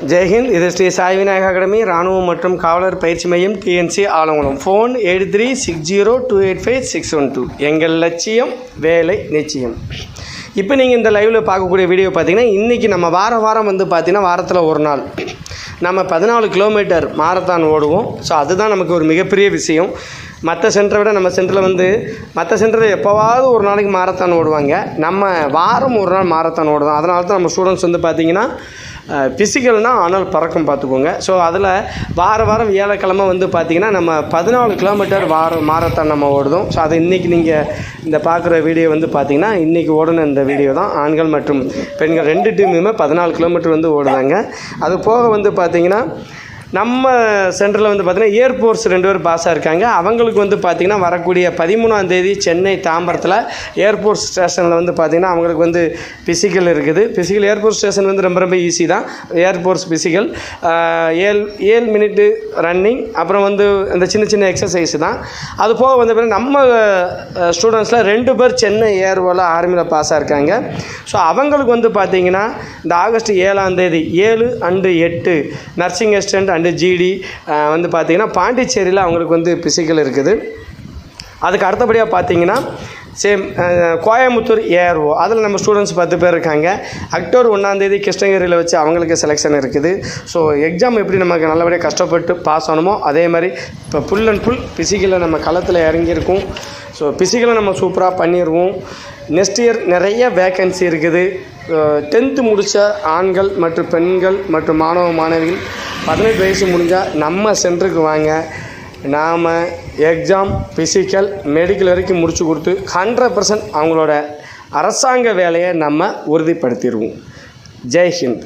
ஜெய்ஹிந்த். இது ஸ்ரீ சாய் விநாயக அகாடமி இராணுவம் மற்றும் காவலர் பயிற்சி மையம் டிஎன்சி ஆலங்குளம். ஃபோன் 8360285612. எங்கள் லட்சியம் வேலை நிச்சயம். இப்போ நீங்கள் இந்த லைவில் பார்க்கக்கூடிய வீடியோ பார்த்தீங்கன்னா இன்றைக்கி நம்ம வாரம் வந்து பார்த்திங்கன்னா வாரத்தில் ஒரு நாள் நம்ம 14 கிலோமீட்டர் மாரத்தான் ஓடுவோம். ஸோ அதுதான் நமக்கு ஒரு மிகப்பெரிய விஷயம். மற்ற சென்டரை விட நம்ம சென்டரில் மற்ற சென்டரில் எப்போவாவது ஒரு நாளைக்கு மாரத்தான் ஓடுவாங்க. நம்ம வாரம் ஒரு நாள் மாரத்தான் ஓடுவோம். அதனால தான் நம்ம ஸ்டூடெண்ட்ஸ் பார்த்திங்கன்னா ஃபிசிக்கல்னால் ஆனால் பறக்கும் பார்த்துக்கோங்க. ஸோ அதில் வாரம் வியாழக்கிழமை பார்த்திங்கன்னா நம்ம 14 கிலோமீட்டர் மாரத்தான் நம்ம ஓடுதோம். ஸோ அதை இன்றைக்கி நீங்கள் இந்த பார்க்குற வீடியோ பார்த்திங்கன்னா இன்றைக்கி ஓடின இந்த வீடியோ தான். ஆண்கள் மற்றும் பெண்கள் 2 டீமுமே 14 கிலோமீட்டர் ஓடுதாங்க. அது போக பார்த்திங்கன்னா நம்ம சென்டரில் பார்த்திங்கன்னா ஏர்ஃபோர்ஸ் 2 பேர் பாஸாக இருக்காங்க. அவங்களுக்கு பார்த்திங்கன்னா வரக்கூடிய 13ஆம் தேதி சென்னை தாம்பரத்தில் ஏர்ஃபோர்ஸ் ஸ்டேஷனில் பார்த்திங்கன்னா அவங்களுக்கு ஃபிசிக்கல் இருக்குது. ஃபிசிக்கல் ஏர்ஃபோர்ஸ் ஸ்டேஷன் ரொம்ப ஈஸி தான். ஏர்ஃபோர்ஸ் ஃபிசிக்கல் 7 மினிட்டு ரன்னிங், அப்புறம் இந்த சின்ன எக்ஸசைஸ் தான். அது போக நம்ம ஸ்டூடெண்ட்ஸில் 2 பேர் சென்னை ஏர்வோல ஆர்மியில் பாஸாக இருக்காங்க. ஸோ அவங்களுக்கு பார்த்திங்கன்னா இந்த ஆகஸ்ட் 7ஆம் தேதி 7 and 8 nursing assistant and GD பார்த்திங்கன்னா பாண்டிச்சேரியில் அவங்களுக்கு ஃபிசிக்கல் இருக்குது. அதுக்கு அடுத்தபடியாக பார்த்திங்கன்னா சேம் கோயம்புத்தூர் ஏஆர்ஓ அதில் நம்ம ஸ்டூடெண்ட்ஸ் 10 பேர் இருக்காங்க. அக்டோபர் 1ஆம் தேதி கிருஷ்ணகிரியில் வச்சு அவங்களுக்கு செலெக்ஷன் இருக்குது. ஸோ எக்ஸாம் எப்படி நமக்கு நல்லபடியாக கஷ்டப்பட்டு பாஸ் ஆகணுமோ அதே மாதிரி இப்போ ஃபுல் அண்ட் ஃபுல் ஃபிசிக்கலில் நம்ம களத்தில் இறங்கியிருக்கோம். ஸோ ஃபிசிக்கலை நம்ம சூப்பராக பண்ணிடுவோம். நெக்ஸ்ட் இயர் நிறைய வேக்கன்சி இருக்குது. 10th முடித்த ஆண்கள் மற்றும் பெண்கள் மற்றும் மாணவிகள் 18 வயசு முடிஞ்சால் நம்ம சென்டருக்கு வாங்க. நாம் எக்ஸாம் ஃபிசிக்கல் மெடிக்கல் வரைக்கும் முடிச்சு கொடுத்து 100% அவங்களோட அரசாங்க வேலையை நம்ம உறுதிப்படுத்திடுவோம். ஜெய்ஹிந்த்.